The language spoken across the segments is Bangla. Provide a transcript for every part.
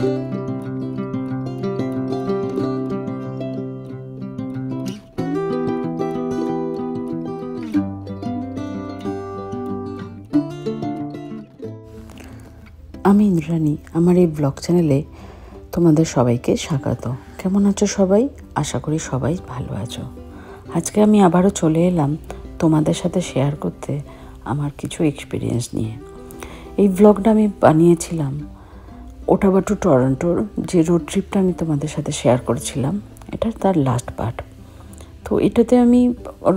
আমি ইন্দ্রাণী, আমার এই ব্লগ চ্যানেলে তোমাদের সবাইকে স্বাগত। কেমন আছো সবাই? আশা করি সবাই ভালো আছো। আজকে আমি আবারও চলে এলাম তোমাদের সাথে শেয়ার করতে আমার কিছু এক্সপিরিয়েন্স নিয়ে। এই ব্লগটা আমি বানিয়েছিলাম ওটাবা টু টরন্টোর যে রোড ট্রিপটা আমি তোমাদের সাথে শেয়ার করেছিলাম, এটা তার লাস্ট পার্ট। তো এটাতে আমি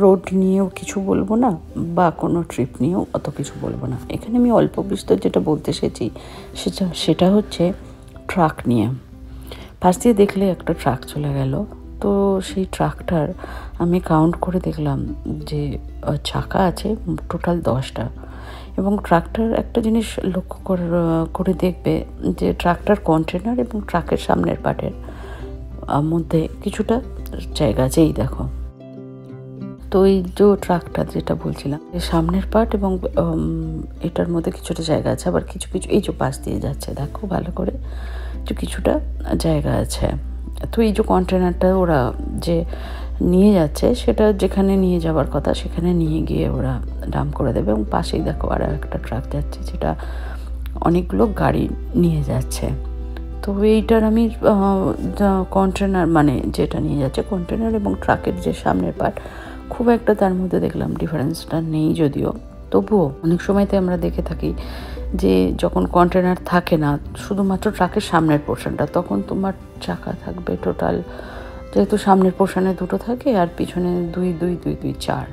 রোড নিয়েও কিছু বলবো না বা কোনো ট্রিপ নিয়েও অত কিছু বলবো না। এখানে আমি অল্প বিস্তর যেটা বলতে এসেছি সেটা হচ্ছে ট্রাক নিয়ে। পাশ দিয়ে দেখলে একটা ট্রাক চলে গেল। তো সেই ট্রাকটার আমি কাউন্ট করে দেখলাম যে চাকা আছে টোটাল 10টা। এবং ট্রাকটার একটা জিনিস লক্ষ্য করে দেখবে যে ট্রাকটার কন্টেনার এবং ট্রাকের সামনের পার্টের মধ্যে কিছুটা জায়গা আছে। এই দেখো, তো এই যে ট্রাকটা যেটা বলছিলাম, সামনের পার্ট এবং এটার মধ্যে কিছুটা জায়গা আছে, আবার কিছু কিছু এই যে পাশ দিয়ে যাচ্ছে, দেখো ভালো করে যে কিছুটা জায়গা আছে। তো এই যে কন্টেনারটা ওরা যে নিয়ে যাচ্ছে, সেটা যেখানে নিয়ে যাওয়ার কথা সেখানে নিয়ে গিয়ে ওরা ডাম্প করে দেবে। এবং পাশেই দেখো আর একটা ট্রাক যাচ্ছে যেটা অনেকগুলো গাড়ি নিয়ে যাচ্ছে। তো এইটার আমি কন্টেনার মানে যেটা নিয়ে যাচ্ছে কন্টেনার এবং ট্রাকের যে সামনের পার্ট, খুব একটা তার মধ্যে দেখলাম ডিফারেন্সটা নেই। যদিও তবুও অনেক সময়তে আমরা দেখে থাকি যে যখন কন্টেনার থাকে না, শুধুমাত্র ট্রাকের সামনের পোর্শনটা, তখন তোমার চাকা থাকবে টোটাল, যেহেতু সামনের পোর্শনে 2টো থাকে আর পিছনে 2 2 2 2 4,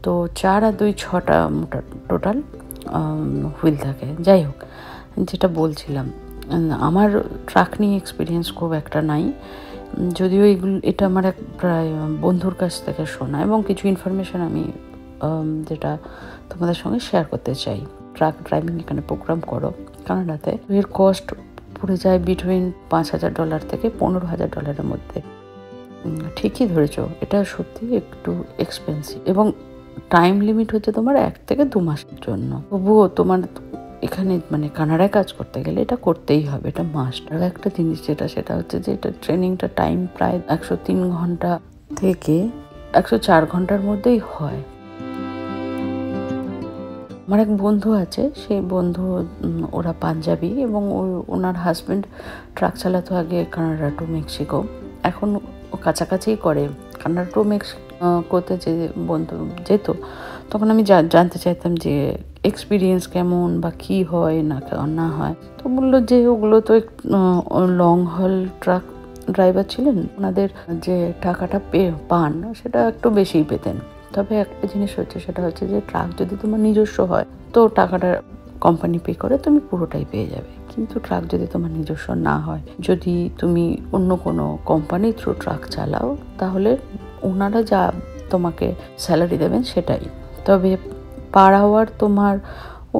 তো 4 আর 2 6টা মোটা টোটাল হুইল থাকে। যাই হোক, যেটা বলছিলাম, আমার ট্রাক নিয়ে এক্সপিরিয়েন্স খুব একটা নাই, যদিও এটা আমার এক প্রায় বন্ধুর কাছ থেকে শোনা এবং কিছু ইনফরমেশন আমি যেটা তোমাদের সঙ্গে শেয়ার করতে চাই। ট্রাক ড্রাইভিং এখানে প্রোগ্রাম করো কানাডাতে, এর কস্ট পড়ে যায় বিটুইন $5,000 থেকে $15,000 মধ্যে। ঠিকই ধরেছো, এটা সত্যি একটু এক্সপেন্সিভ এবং টাইম লিমিট হচ্ছে তোমার 1 থেকে 2 মাসের জন্য। তবুও তোমার এখানে মানে কানাডায় কাজ করতে গেলে এটা করতেই হবে, এটা মাস্ট। আর একটা জিনিস সেটা হচ্ছে যে এটা ট্রেনিংটা টাইম প্রায় 103 ঘন্টা থেকে 104 ঘন্টার মধ্যেই হয়। আমার এক বন্ধু আছে, সেই বন্ধু ওরা পাঞ্জাবি এবং ওনার হাজব্যান্ড ট্রাক চালাতো আগে কানাডা টু মেক্সিকো, এখন ও কাছাকাছিই করে। কানাডা টু মেক্সিকোতে যে বন্ধু যেত, তখন আমি জানতে চাইতাম যে এক্সপিরিয়েন্স কেমন বা কী হয় না হয়। তো বললো যে ওগুলো তো লং হল ট্রাক ড্রাইভার ছিলেন, ওনাদের যে টাকাটা পান সেটা একটু বেশিই পেতেন। তবে একটা জিনিস হচ্ছে, সেটা হচ্ছে যে ট্রাক যদি তোমার নিজস্ব হয় তো টাকাটা কোম্পানি পে করে তুমি পুরোটাই পেয়ে যাবে। কিন্তু ট্রাক যদি তোমার নিজস্ব না হয়, যদি তুমি অন্য কোনো কোম্পানির থ্রু ট্রাক চালাও, তাহলে ওনারা যা তোমাকে স্যালারি দেবেন সেটাই। তবে পার আওয়ার তোমার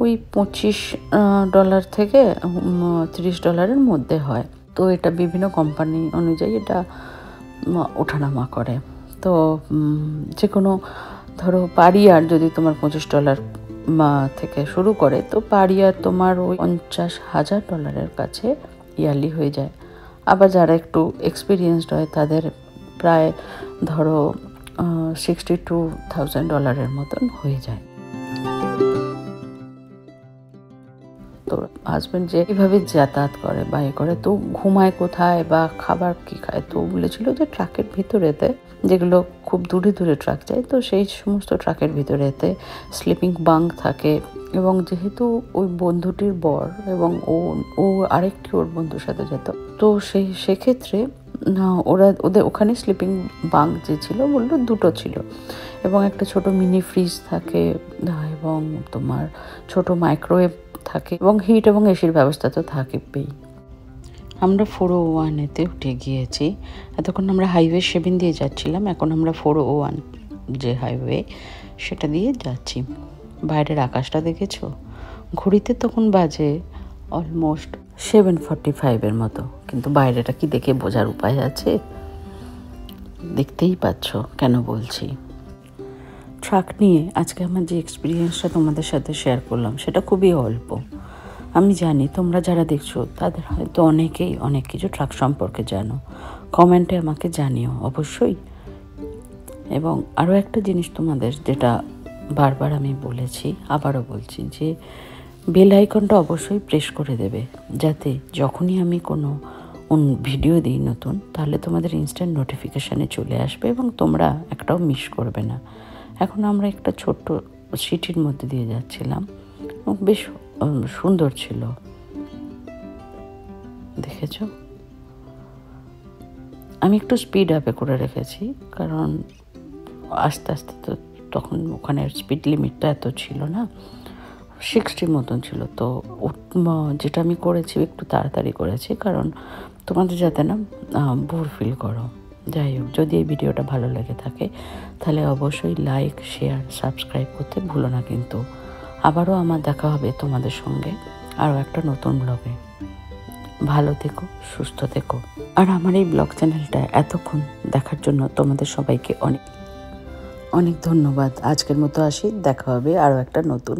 ওই $25 থেকে $30 মধ্যে হয়। তো এটা বিভিন্ন কোম্পানি অনুযায়ী এটা ওঠানামা করে। তো যে কোনো ধরো পার ইয়ার যদি তোমার $25 থেকে শুরু করে, তো পার ইয়ার তোমার ওই $50,000 কাছে ইয়ারলি হয়ে যায়। আবার যারা একটু এক্সপিরিয়েন্সড হয় তাদের প্রায় ধরো $62,000 মতন হয়ে যায়। তো হাজব্যান্ড যে এইভাবে যাতায়াত করে বা করে, তো ঘুমায় কোথায় বা খাবার কি খায়, তো বলেছিল যে ট্রাকের ভিতরেতে, যেগুলো খুব দূরে দূরে ট্রাক যায়, তো সেই সমস্ত ট্রাকের ভিতরেতে স্লিপিং বাঙ্ক থাকে। এবং যেহেতু ওই বন্ধুটির বর এবং ও আরেকটি ওর বন্ধুর সাথে যেত, তো সেক্ষেত্রে ওদের ওখানে স্লিপিং বাঙ্ক যে ছিল, বললো 2টো ছিল এবং একটা ছোট মিনি ফ্রিজ থাকে এবং তোমার ছোট মাইক্রোওয়েভ থাকে এবং হিট এবং এসির ব্যবস্থা তো থাকবেই। আমরা 401-এতে উঠে গিয়েছি। এতক্ষণ আমরা হাইওয়ে 7 দিয়ে যাচ্ছিলাম, এখন আমরা 401 যে হাইওয়ে সেটা দিয়ে যাচ্ছি। বাইরের আকাশটা দেখেছো? ঘড়িতে তখন বাজে অলমোস্ট 7:45 মতো, কিন্তু বাইরেটা কি দেখে বোঝার উপায় আছে? দেখতেই পাচ্ছ কেন বলছি। ট্রাক নিয়ে আজকে আমার যে এক্সপিরিয়েন্সটা তোমাদের সাথে শেয়ার করলাম সেটা খুবই অল্প, আমি জানি তোমরা যারা দেখছো তাদের হয়তো অনেকেই অনেক কিছু ট্রাক সম্পর্কে জানো, কমেন্টে আমাকে জানিও অবশ্যই। এবং আরও একটা জিনিস তোমাদের, যেটা বারবার আমি বলেছি, আবারও বলছি, যে বেল আইকনটা অবশ্যই প্রেস করে দেবে, যাতে যখনই আমি কোনো ভিডিও দিই নতুন, তাহলে তোমাদের ইনস্ট্যান্ট নোটিফিকেশানে চলে আসবে এবং তোমরা একটাও মিস করবে না। এখন আমরা একটা ছোট্ট সিটির মধ্যে দিয়ে যাচ্ছিলাম, বেশ সুন্দর ছিল, দেখেছ? আমি একটু স্পিড আপে করে রেখেছি, কারণ আস্তে আস্তে তো তখন ওখানে স্পিড লিমিটটা এত ছিল না, 60 মতন ছিল। তো যেটা আমি করেছি একটু তাড়াতাড়ি করেছি, কারণ তোমাদের যাতে না বোর ফিল করো। যাই হোক, যদি এই ভিডিওটা ভালো লেগে থাকে তাহলে অবশ্যই লাইক, শেয়ার, সাবস্ক্রাইব করতে ভুলো না কিন্তু। আবারও আমার দেখা হবে তোমাদের সঙ্গে আরও একটা নতুন ব্লগে। ভালো থেকো, সুস্থ থেকো। আর আমার এই ব্লগ চ্যানেলটা এতক্ষণ দেখার জন্য তোমাদের সবাইকে অনেক অনেক ধন্যবাদ। আজকের মতো আসি, দেখা হবে আরও একটা নতুন